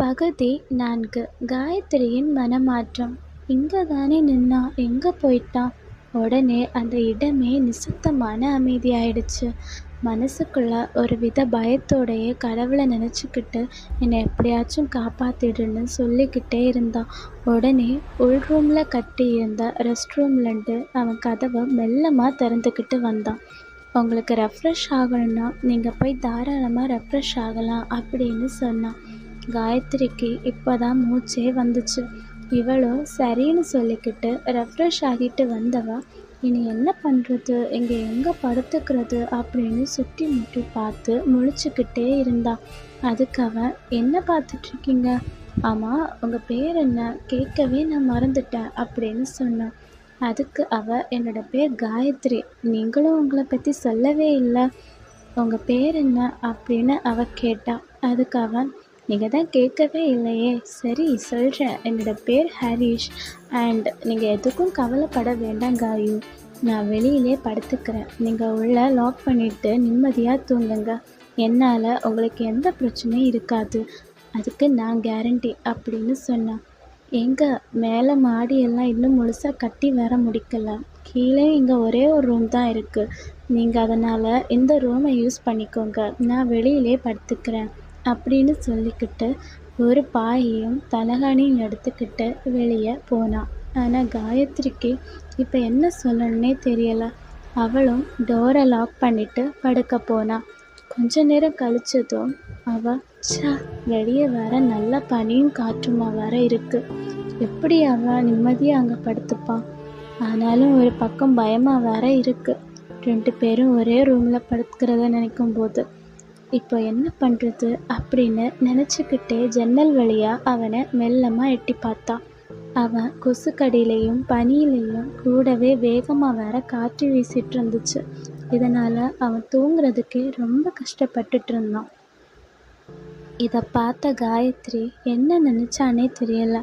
பகுதி 4. காயத்ரியின் மனமாற்றம். இங்கே தானே நின்னா, எங்கே போயிட்டான்? உடனே அந்த இடமே நிசப்தமான அமைதியாயிடுச்சு. மனசுக்குள்ள ஒரு வித பயத்தோடையே கடவுளை நினச்சிக்கிட்டு என்னை எப்படியாச்சும் காப்பாத்திடுன்னு சொல்லிக்கிட்டே இருந்தான். உடனே உள்ரூமில் கட்டி இருந்த ரெஸ்ட் ரூம்லேருந்து அவன் கதவை மெல்லமாக திறந்துக்கிட்டு வந்தான். உங்களுக்கு ரெஃப்ரெஷ் ஆகணும்னா நீங்கள் போய் தாராளமாக ரெஃப்ரெஷ் ஆகலாம் அப்படின்னு சொன்னான். காயத்ரிக்கு இப்போதான் மூச்சே வந்துச்சு. இவளும் சரின்னு சொல்லிக்கிட்டு ரெஃப்ரெஷ் ஆகிட்டு வந்தவ இனி என்ன பண்ணுறது, இங்கே எங்கே படுத்துக்கிறது அப்படின்னு சுற்றி முற்றி பார்த்து முழிச்சுக்கிட்டே இருந்தா. அதுக்கு அவன், என்ன பார்த்துட்ருக்கீங்க? ஆமாம், உங்கள் பேர் என்ன? கேட்கவே நான் மறந்துட்டேன் அப்படின்னு சொன்னான். அதுக்கு அவ, என்னோட பேர் காயத்ரி. நீங்களும் உங்களை பற்றி சொல்லவே இல்லை. உங்கள் பேர் என்ன அப்படின்னு அவ கேட்டா. அதுக்கு அவன், நீங்கள் தான் கேட்கவே இல்லையே. சரி சொல்கிறேன், என்னோட பேர் ஹரிஷ். அண்ட் நீங்கள் எதுக்கும் கவலைப்பட வேண்டாம் காயு. நான் வெளியிலே படுத்துக்கிறேன். நீங்கள் உள்ளே லாக் பண்ணிவிட்டு நிம்மதியாக தூங்குங்க. என்னால் உங்களுக்கு எந்த பிரச்சனையும் இருக்காது, அதுக்கு நான் கேரண்டி அப்படின்னு சொன்னான். எங்கே மேலே மாடியெல்லாம் இன்னும் முழுசாக கட்டி வர முடிக்கல. கீழே இங்கே ஒரே ஒரு ரூம் தான் இருக்குது. நீங்கள் அதனால் இந்த ரூமை யூஸ் பண்ணிக்கோங்க. நான் வெளியிலே படுத்துக்கிறேன் அப்படின்னு சொல்லிக்கிட்டு ஒரு பாயையும் தலகாணியும் எடுத்துக்கிட்டு வெளியே போனான். ஆனால் காயத்ரிக்கு இப்போ என்ன சொல்லணுன்னே தெரியலை. அவளும் டோரை லாக் பண்ணிவிட்டு படுக்க போனான். கொஞ்ச நேரம் கழிச்சதும் அவள், வெளியே வர நல்ல பனியும் காற்றுமா வர இருக்குது. எப்படி அவள் நிம்மதியாக அங்கே படுத்துப்பான்? ஆனாலும் ஒரு பக்கம் பயமாக வர இருக்குது. 2 பேரும் ஒரே ரூமில் படுத்துக்கிறத நினைக்கும் போது இப்போ என்ன பண்ணுறது அப்படின்னு நினச்சிக்கிட்டே ஜன்னல் வழியாக அவனை மெல்லமாக எட்டி பார்த்தான். அவன் கொசுக்கடியிலையும் பனியிலையும் கூடவே வேகமாக வேற காற்று வீசிட்டு இருந்துச்சு. இதனால் அவன் தூங்குறதுக்கே ரொம்ப கஷ்டப்பட்டுட்டு இருந்தான். இதை பார்த்த காயத்ரி என்ன நினச்சானே தெரியல.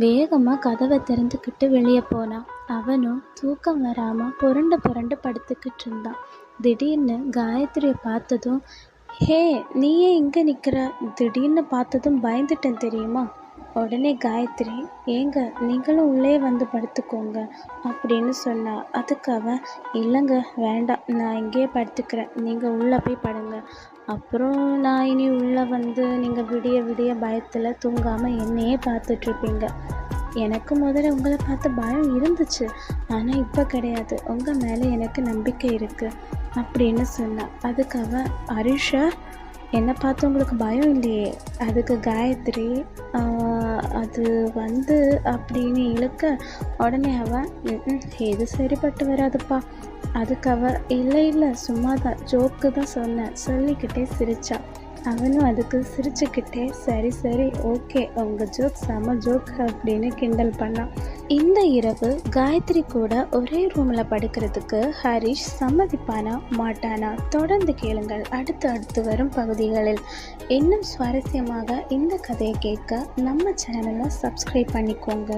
வேகமாக கதவை திறந்துக்கிட்டு வெளியே போனான். அவனும் தூக்கம் வராமல் புரண்டு புரண்டு படுத்துக்கிட்டு இருந்தான். திடீர்னு காயத்ரியை பார்த்ததும், ஹே, நீ ஏன் இங்கே நிற்கிற? திடீர்னு பார்த்ததும் பயந்துட்டேன் தெரியுமா? உடனே காயத்ரி, ஏங்க நீங்களும் உள்ளே வந்து படுத்துக்கோங்க அப்படின்னு சொன்னா. அதுக்கு அவன், இல்லைங்க வேண்டாம், நான் இங்கேயே படுத்துக்கிறேன், நீங்கள் உள்ளே போய் படுங்க. அப்புறம் நான் இனி உள்ளே வந்து நீங்கள் விடிய விடிய பயத்தில் தூங்காமல் என்னையே பார்த்துட்ருப்பீங்க. எனக்கு முதல்ல உங்களை பார்த்து பயம் இருந்துச்சு, ஆனால் இப்போ கிடையாது. உங்கள் மேலே எனக்கு நம்பிக்கை இருக்குது அப்படின்னு சொன்னான். அதுக்கு அவன், ஹரிஷா, என்னை பார்த்து உங்களுக்கு பயம் இல்லையே? அதுக்கு காயத்ரி, அது வந்து அப்படின்னு இழுக்க. உடனே அவன், எது சரிப்பட்டு வராதுப்பா. அதுக்கு அவ, இல்லை சும்மா தான், ஜோக்கு தான் சொன்னேன் சொல்லிக்கிட்டே சிரிச்சா. அவனும் அதுக்கு சிரிச்சுக்கிட்டே, சரி ஓகே, உங்கள் ஜோக் செம ஜோக் அப்படின்னு கிண்டல் பண்ணான். இந்த இரவு காயத்ரி கூட ஒரே ரூமில் படுக்கிறதுக்கு ஹரிஷ் சம்மதிப்பானா மாட்டானா? தொடர்ந்து கேளுங்கள் அடுத்து வரும் பகுதிகளில். இன்னும் சுவாரஸ்யமாக இந்த கதையை கேட்க நம்ம சேனலை சப்ஸ்கிரைப் பண்ணிக்கோங்க.